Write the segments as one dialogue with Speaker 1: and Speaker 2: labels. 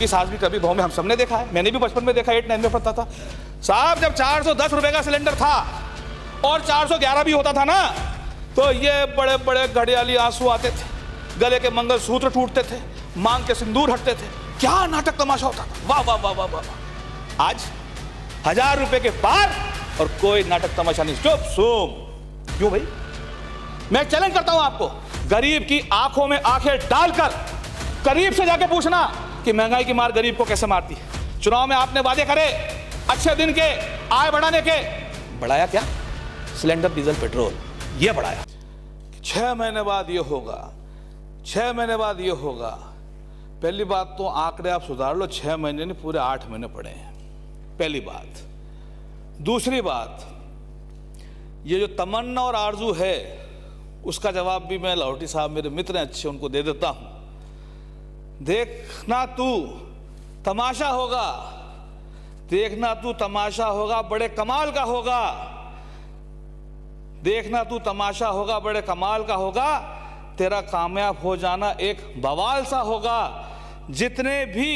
Speaker 1: इस आज भी कभी गाँव में हम सबने देखा है, मैंने भी बचपन में देखा, 8-9 में पढ़ता था साहब। जब 410 रुपए का सिलेंडर था और 411 भी होता था ना, तो ये बड़े बड़े घड़ियाली आंसू आते थे, गले के मंगलसूत्र टूटते थे, मांग के सिंदूर हटते थे, क्या नाटक तमाशा होता था। वाह वाह वाह वाह वाह। आज 1000 रुपए के पार और कोई नाटक तमाशा नहीं। चुप सोम। क्यों भाई? मैं चैलेंज करता हूं आपको, गरीब की आंखों में आंखें डालकर करीब से जाके पूछना कि महंगाई की मार गरीब को कैसे मारती है। चुनाव में आपने वादे करे अच्छे दिन के, आय बढ़ाने के, बढ़ाया क्या? सिलेंडर, डीजल, पेट्रोल ये बढ़ाया। 6 महीने बाद ये होगा, 6 महीने बाद ये होगा। पहली बात तो आंकड़े आप सुधार लो, 6 महीने नहीं पूरे 8 महीने पड़े हैं, पहली बात। दूसरी बात, ये जो तमन्ना और आरजू है उसका जवाब भी मैं लाहौटी साहब मेरे मित्र हैं अच्छे, उनको दे देता हूं। देखना तू तमाशा होगा, देखना तू तमाशा होगा, बड़े कमाल का होगा। देखना तू तमाशा होगा, बड़े कमाल का होगा। तेरा कामयाब हो जाना एक बवाल सा होगा। जितने भी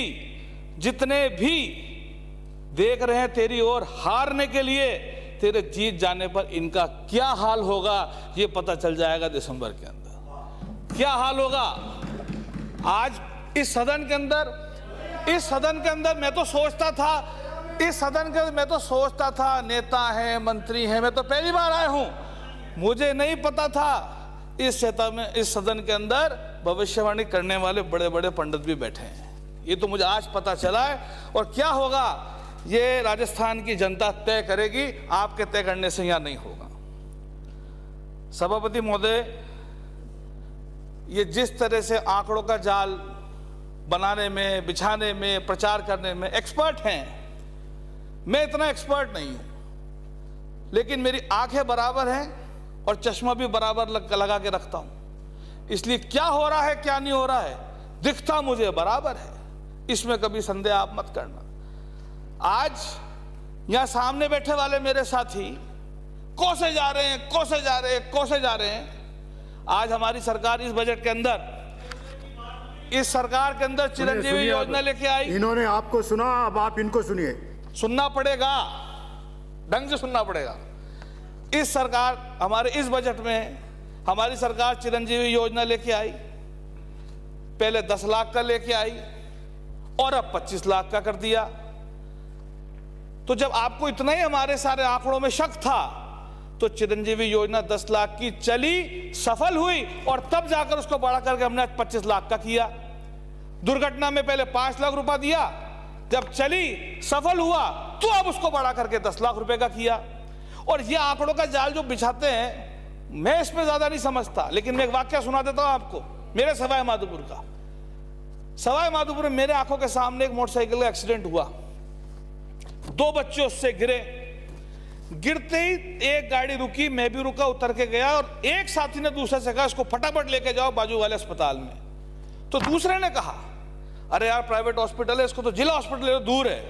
Speaker 1: देख रहे हैं तेरी ओर हारने के लिए, तेरे जीत जाने पर इनका क्या हाल होगा ये पता चल जाएगा दिसंबर के अंदर। क्या हाल होगा आज इस सदन के अंदर मैं तो सोचता था, नेता हैं, मंत्री हैं, मैं तो पहली बार आया हूं, मुझे नहीं पता था इस सदन के अंदर भविष्यवाणी करने वाले बड़े बड़े पंडित भी बैठे हैं। ये तो मुझे आज पता चला है। और क्या होगा ये राजस्थान की जनता तय करेगी, आपके तय करने से यहां नहीं होगा। सभापति महोदय, ये जिस तरह से आंकड़ों का जाल बनाने में, बिछाने में, प्रचार करने में एक्सपर्ट हैं, मैं इतना एक्सपर्ट नहीं हूं, लेकिन मेरी आंखें बराबर हैं और चश्मा भी बराबर लगा के रखता हूं। इसलिए क्या हो रहा है क्या नहीं हो रहा है दिखता मुझे बराबर है, इसमें कभी संदेह आप मत करना। आज यहां सामने बैठे वाले मेरे साथी कोसे जा रहे हैं। आज हमारी सरकार इस बजट के अंदर, इस सरकार के अंदर चिरंजीवी योजना लेके आई।
Speaker 2: इन्होंने आपको सुना, अब आप इनको सुनिए।
Speaker 1: सुनना पड़ेगा, ढंग से सुनना पड़ेगा। इस सरकार, हमारे इस बजट में हमारी सरकार चिरंजीवी योजना लेके आई। पहले 10 लाख का लेके आई और अब 25 लाख का कर दिया। तो जब आपको इतना ही हमारे सारे आंकड़ों में शक था, तो चिरंजीवी योजना 10 लाख की चली, सफल हुई और तब जाकर उसको बढ़ा करके हमने 25 लाख का किया। दुर्घटना में पहले 5 लाख रुपया दिया, जब चली, सफल हुआ, तो अब उसको बढ़ा करके 10 लाख रुपए का किया। और ये आंकड़ों का जाल जो बिछाते हैं, मैं इसमें ज्यादा नहीं समझता, लेकिन मैं एक वाक्य सुना देता हूं आपको, मेरे सवाई माधोपुर का। सवाई माधोपुर में मेरे आंखों के सामने एक मोटरसाइकिल का एक्सीडेंट हुआ, 2 बच्चे उससे गिरे। गिरते ही एक गाड़ी रुकी, मैं भी रुका, उतर के गया, और एक साथी ने दूसरे से कहा इसको फटाफट लेके जाओ बाजू वाले अस्पताल में। तो दूसरे ने कहा अरे यार प्राइवेट हॉस्पिटल है, इसको तो जिला हॉस्पिटल दूर है।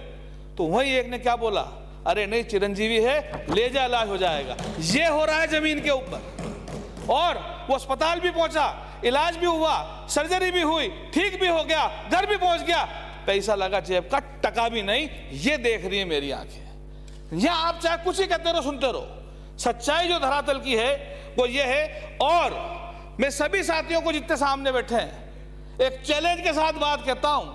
Speaker 1: तो वही एक ने क्या बोला, अरे नहीं चिरंजीवी है, ले जा, इलाज हो जाएगा। ये हो रहा है जमीन के ऊपर। और वो अस्पताल भी पहुंचा, इलाज भी हुआ, सर्जरी भी हुई, ठीक भी हो गया, घर भी पहुंच गया, पैसा लगा जेब का, टका भी नहीं। ये देख रही है मेरी आंखें। यहां आप चाहे कुछ ही कहते रहो, सुनते रहो, सच्चाई जो धरातल की है वो ये है। और मैं सभी साथियों को जितने सामने बैठे हैं एक चैलेंज के साथ बात कहता हूं,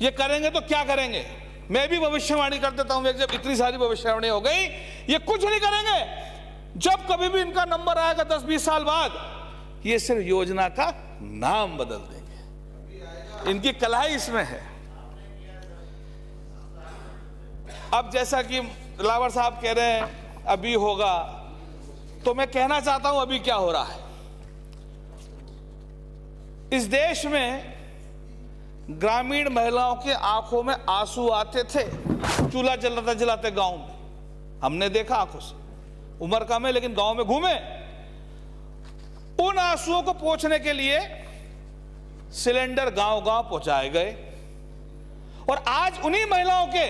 Speaker 1: ये करेंगे तो क्या करेंगे? मैं भी भविष्यवाणी कर देता हूं, जब इतनी सारी भविष्यवाणी हो गई, ये कुछ नहीं करेंगे। जब कभी भी इनका नंबर आएगा 10-20 साल बाद, ये सिर्फ योजना का नाम बदल देंगे। इनकी कलाई इसमें है। अब जैसा कि लावर साहब कह रहे हैं अभी होगा, तो मैं कहना चाहता हूं अभी क्या हो रहा है। इस देश में ग्रामीण महिलाओं के आंखों में आंसू आते थे, चूल्हा जलाते गांव में, हमने देखा आंखों से। उम्र कम है लेकिन गांव में घूमे। उन आंसुओं को पोंछने के लिए सिलेंडर गांव-गांव पहुंचाए गए, और आज उन्हीं महिलाओं के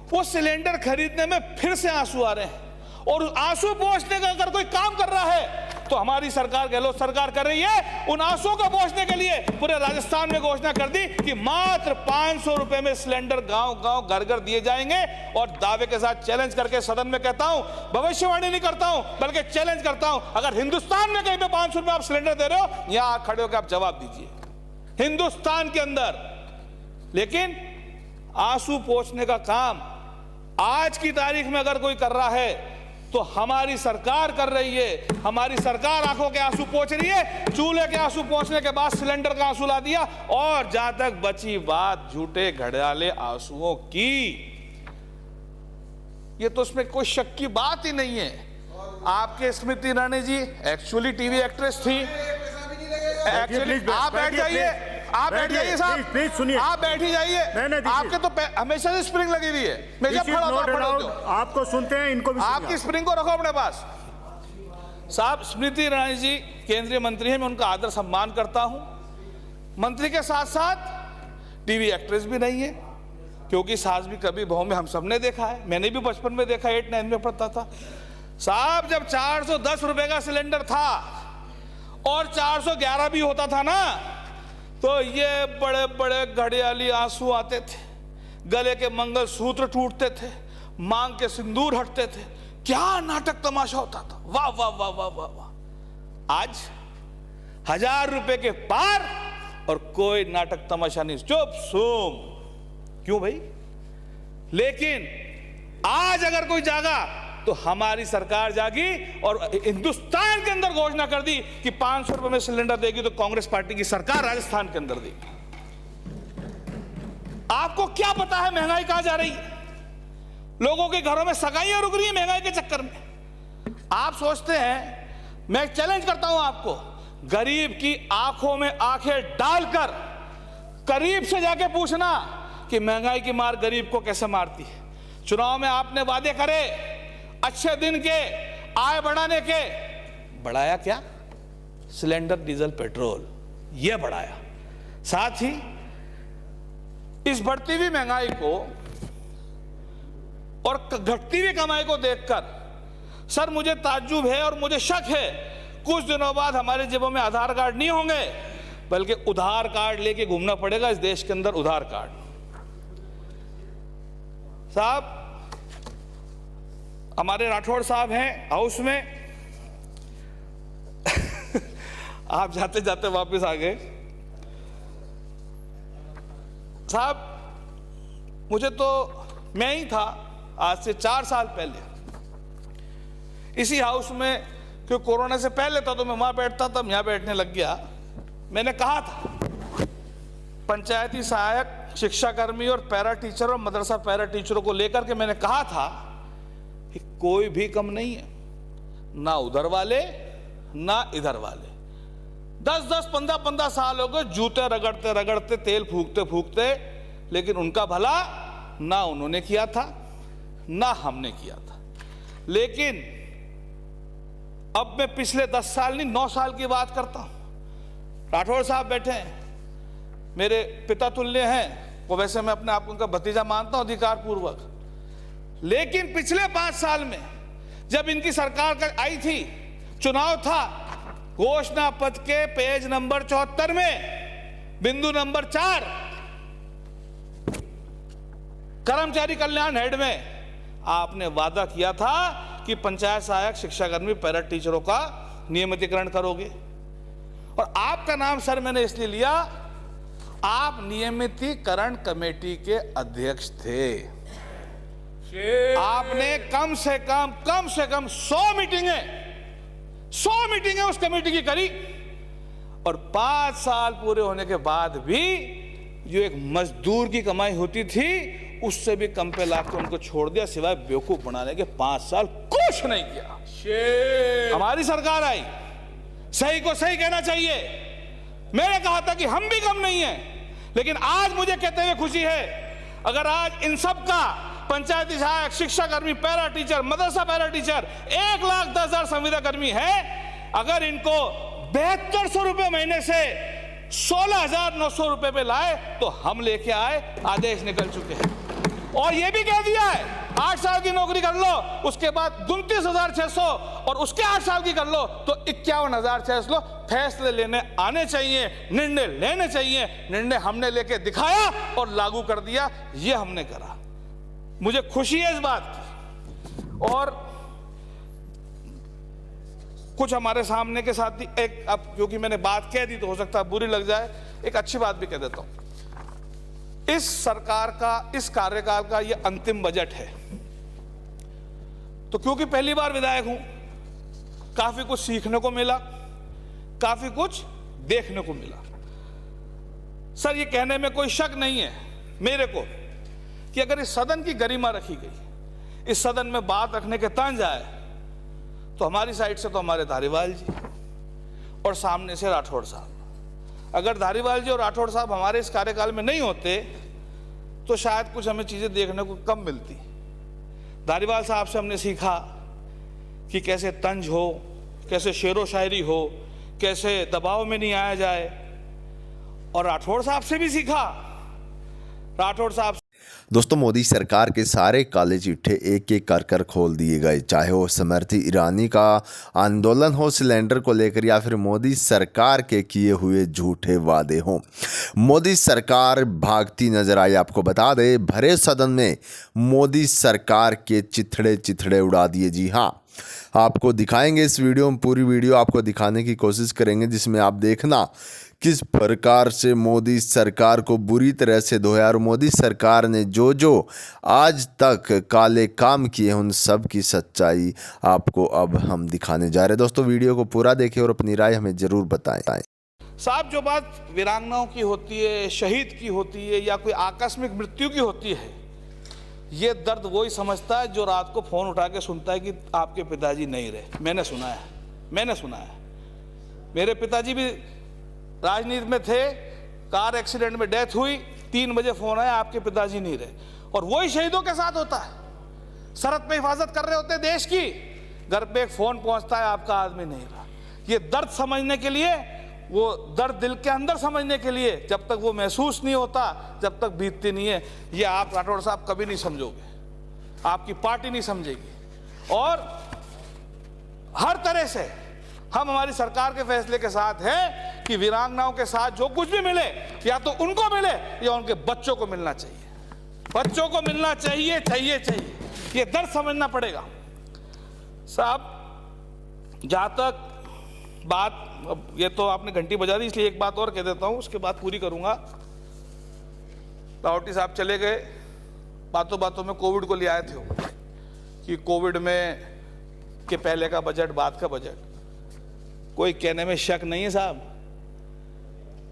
Speaker 1: वो सिलेंडर खरीदने में फिर से आंसू आ रहे हैं। और आंसू पोंछने का अगर कोई काम कर रहा है तो हमारी सरकार, गहलोत सरकार कर रही है। उन आंसुओं को पोंछने के लिए पूरे राजस्थान में घोषणा कर दी कि मात्र 500 रुपए में सिलेंडर गांव-गांव, घर-घर दिए जाएंगे। और दावे के साथ चैलेंज करके सदन में कहता हूं, भविष्यवाणी नहीं करता हूं बल्कि चैलेंज करता हूं, अगर हिंदुस्तान में कहीं पे 500 रुपए आप सिलेंडर दे रहे हो, यहां खड़े होकर आप जवाब दीजिए, हिंदुस्तान के अंदर। लेकिन आंसू पोंछने का काम आज की तारीख में अगर कोई कर रहा है तो हमारी सरकार कर रही है। हमारी सरकार आंखों के आंसू पोंछ रही है। चूल्हे के आंसू पोंछने के बाद सिलेंडर का आंसू ला दिया। और जहां तक बची बात झूठे घड़ियाले आंसुओं की, ये तो उसमें कोई शक की बात ही नहीं है। आपके Smriti Irani ji actually TV actress थी। एक्चुअली आप बैठ जाइए, आप बैठ जाइए साहब,
Speaker 2: प्लीज सुनिए,
Speaker 1: आप बैठ ही जाइए। आपके तो हमेशा से स्प्रिंग लगी हुई है। मैं जब खड़ा होता
Speaker 2: आपको सुनते हैं, इनको भी
Speaker 1: आपकी स्प्रिंग को रखो अपने पास। साहब, स्मृति ईरानी जी केंद्रीय मंत्री हैं, मैं उनका आदर सम्मान करता हूं। मंत्री के साथ साथ टीवी एक्ट्रेस भी नहीं है, क्योंकि सास भी कभी बहू में हम सबने देखा है। मैंने भी बचपन में देखा, 8-9 में पढ़ता था साहब। जब 410 रुपए का सिलेंडर था और 411 भी होता था ना, तो ये बड़े बड़े घड़ियाली आंसू आते थे, गले के मंगलसूत्र टूटते थे, मांग के सिंदूर हटते थे। क्या नाटक तमाशा होता था, वाह वाह वाह वाह वाह वाह। आज 1000 रुपए के पार और कोई नाटक तमाशा नहीं, चुप सूम। क्यों भाई? लेकिन आज अगर कोई जागा तो हमारी सरकार जागी और हिंदुस्तान के अंदर घोषणा कर दी कि 500 रुपए में सिलेंडर देगी तो कांग्रेस पार्टी की सरकार राजस्थान के अंदर देगी। आपको क्या पता है महंगाई कहां जा रही है? लोगों के घरों में सगाइयां रुक रही है महंगाई के चक्कर में। आप सोचते हैं, मैं चैलेंज करता हूं आपको, गरीब की आंखों में आंखें डालकर करीब से जाके पूछना कि महंगाई की मार गरीब को कैसे मारती है। चुनाव में आपने वादे करे अच्छे दिन के, आय बढ़ाने के, बढ़ाया क्या? सिलेंडर, डीजल, पेट्रोल यह बढ़ाया। साथ ही इस बढ़ती हुई महंगाई को और घटती हुई कमाई को देखकर सर मुझे ताज्जुब है और मुझे शक है, कुछ दिनों बाद हमारे जेबों में आधार कार्ड नहीं होंगे बल्कि उधार कार्ड लेके घूमना पड़ेगा इस देश के अंदर। उधार कार्ड साहब, हमारे राठौड़ साहब हैं हाउस में आप जाते जाते वापस आ गए साहब। मुझे तो, मैं ही था आज से 4 साल पहले इसी हाउस में, क्योंकि कोरोना से पहले था तो मैं वहां बैठता था, यहां बैठने लग गया। मैंने कहा था पंचायती सहायक, शिक्षाकर्मी और पैरा टीचर और मदरसा पैरा टीचरों को लेकर के मैंने कहा था कि कोई भी कम नहीं है, ना उधर वाले ना इधर वाले। 10-10, 15-15 साल हो गए जूते रगड़ते रगड़ते, तेल फूकते फूकते, लेकिन उनका भला ना उन्होंने किया था ना हमने किया था। लेकिन अब मैं पिछले 10 साल नहीं 9 साल की बात करता हूं। राठौड़ साहब बैठे हैं, मेरे पिता तुल्य हैं, वो वैसे मैं अपने आप को उनका भतीजा मानता हूं अधिकार पूर्वक। लेकिन पिछले 5 साल में जब इनकी सरकार आई थी, चुनाव था, घोषणा पत्र के पेज नंबर 74 में बिंदु नंबर 4 कर्मचारी कल्याण हेड में आपने वादा किया था कि पंचायत सहायक, शिक्षाकर्मी, पैरा टीचरों का नियमितीकरण करोगे। और आपका नाम सर मैंने इसलिए लिया, आप नियमितीकरण कमेटी के अध्यक्ष थे। आपने कम से कम 100 मीटिंगें उस कमेटी की करी। और 5 साल पूरे होने के बाद भी जो एक मजदूर की कमाई होती थी उससे भी कम पे लाकर उनको छोड़ दिया, सिवाय बेवकूफ बनाने के। 5 साल कुछ नहीं किया। हमारी सरकार आई, सही को सही कहना चाहिए। मैंने कहा था कि हम भी कम नहीं हैं, लेकिन आज मुझे कहते हुए खुशी है, अगर आज इन सब का पंचायती सहायक, शिक्षाकर्मी, पैरा टीचर, मदरसा पैरा टीचर 1,10,000 संविदा कर्मी है, अगर इनको 7200 रुपए महीने से 16,900 रुपए पे लाए तो हम लेके आए, आदेश निकल चुके हैं। और ये भी कह दिया है 8 साल की नौकरी कर लो, उसके बाद 29,600 और उसके 8 साल की कर लो तो 51,600। फैसले लेने आने चाहिए, निर्णय लेने चाहिए। निर्णय हमने लेके दिखाया और लागू कर दिया, ये हमने करा। मुझे खुशी है इस बात की। और कुछ हमारे सामने के साथ ही एक, अब क्योंकि मैंने बात कह दी तो हो सकता है बुरी लग जाए, एक अच्छी बात भी कह देता हूं। इस सरकार का, इस कार्यकाल का यह अंतिम बजट है। तो क्योंकि पहली बार विधायक हूं, काफी कुछ सीखने को मिला, काफी कुछ देखने को मिला। सर, ये कहने में कोई शक नहीं है मेरे को कि अगर इस सदन की गरिमा रखी गई, इस सदन में बात रखने के तंज आए, तो हमारी साइड से तो हमारे धारीवाल जी और सामने से राठौड़ साहब। अगर धारीवाल जी और राठौड़ साहब हमारे इस कार्यकाल में नहीं होते तो शायद कुछ हमें चीजें देखने को कम मिलती। धारीवाल साहब से हमने सीखा कि कैसे तंज हो, कैसे शेरो शायरी हो, कैसे दबाव में नहीं आया जाए। और राठौड़ साहब से भी सीखा। राठौड़ साहब
Speaker 3: दोस्तों, मोदी सरकार के सारे काले चिट्ठे एक एक कर खोल दिए गए, चाहे वो स्मृति ईरानी का आंदोलन हो सिलेंडर को लेकर या फिर मोदी सरकार के किए हुए झूठे वादे हों। मोदी सरकार भागती नजर आई। आपको बता दें, भरे सदन में मोदी सरकार के चिथड़े उड़ा दिए। जी हाँ, आपको दिखाएंगे इस वीडियो में, पूरी वीडियो आपको दिखाने की कोशिश करेंगे, जिसमें आप देखना किस प्रकार से मोदी सरकार को बुरी तरह से धोया और मोदी सरकार ने जो जो आज तक काले काम किए उन सब की सच्चाई आपको अब हम दिखाने जा रहे हैं। दोस्तों, वीडियो को पूरा देखें और अपनी राय हमें ज़रूर बताएं।
Speaker 1: साहब, जो बात वीरांगनाओं की होती है, शहीद की होती है या कोई आकस्मिक मृत्यु की होती है, ये दर्द वही समझता है जो रात को फोन उठा के सुनता है कि आपके पिताजी नहीं रहे। मैंने सुना है। मेरे पिताजी भी राजनीति में थे, कार एक्सीडेंट में डेथ हुई, 3 बजे फोन आया आपके पिताजी नहीं रहे। और वही शहीदों के साथ होता है। सरहद पे हिफाजत कर रहे होते हैं देश की, घर पे एक फोन पहुंचता है आपका आदमी नहीं रहा। ये दर्द समझने के लिए, वो दर्द दिल के अंदर समझने के लिए, जब तक वो महसूस नहीं होता, जब तक बीतती नहीं है, ये आप राठौड़ साहब कभी नहीं समझोगे, आपकी पार्टी नहीं समझेगी। और हर तरह से हम हमारी सरकार के फैसले के साथ हैं कि वीरांगनाओं के साथ जो कुछ भी मिले, या तो उनको मिले या उनके बच्चों को मिलना चाहिए। बच्चों को मिलना चाहिए। ये दर्द समझना पड़ेगा। साहब, जहां तक बात, अब ये तो आपने घंटी बजा दी, इसलिए एक बात और कह देता हूं, उसके बाद पूरी करूंगा। रावटी साहब चले गए, बातों बातों में कोविड को ले आए थे कि कोविड में के पहले का बजट, बाद का बजट। कोई कहने में शक नहीं है साहब,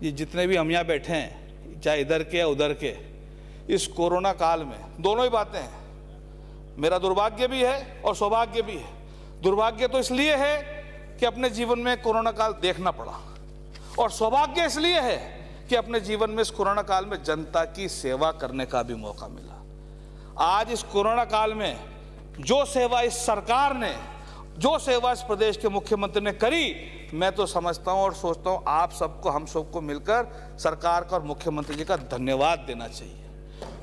Speaker 1: ये जितने भी हम यहाँ बैठे हैं, चाहे इधर के या उधर के, इस कोरोना काल में दोनों ही बातें हैं। मेरा दुर्भाग्य भी है और सौभाग्य भी है। दुर्भाग्य तो इसलिए है कि अपने जीवन में कोरोना काल देखना पड़ा, और सौभाग्य इसलिए है कि अपने जीवन में इस कोरोना काल में जनता की सेवा करने का भी मौका मिला। आज इस कोरोना काल में जो सेवा इस सरकार ने, जो सेवा इस प्रदेश के मुख्यमंत्री ने करी, मैं तो समझता हूं और सोचता हूं आप सबको, हम सबको मिलकर सरकार का और मुख्यमंत्री जी का धन्यवाद देना चाहिए।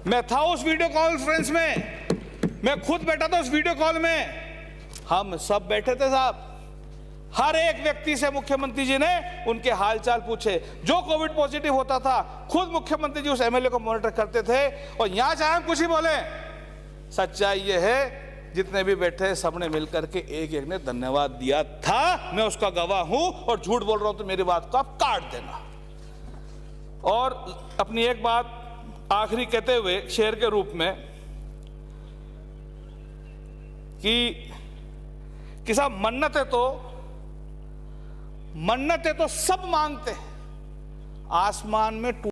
Speaker 1: मैं था उस वीडियो कॉन्फ्रेंस में, मैं खुद बैठा था उस वीडियो कॉल में, हम सब बैठे थे साहब। हर एक व्यक्ति से मुख्यमंत्री जी ने उनके हालचाल पूछे। जो कोविड पॉजिटिव होता था, खुद मुख्यमंत्री जी उस एमएलए को मॉनिटर करते थे। और यहां चाहे हम कुछ ही बोले, सच्चाई ये है, जितने भी बैठे सबने मिलकर के एक एक ने धन्यवाद दिया था। मैं उसका गवाह हूं, और झूठ बोल रहा हूं तो मेरी बात को आप काट देना। और अपनी एक बात आखिरी कहते हुए शेर के रूप में कि साहब, मन्नतें तो सब मांगते हैं, आसमान में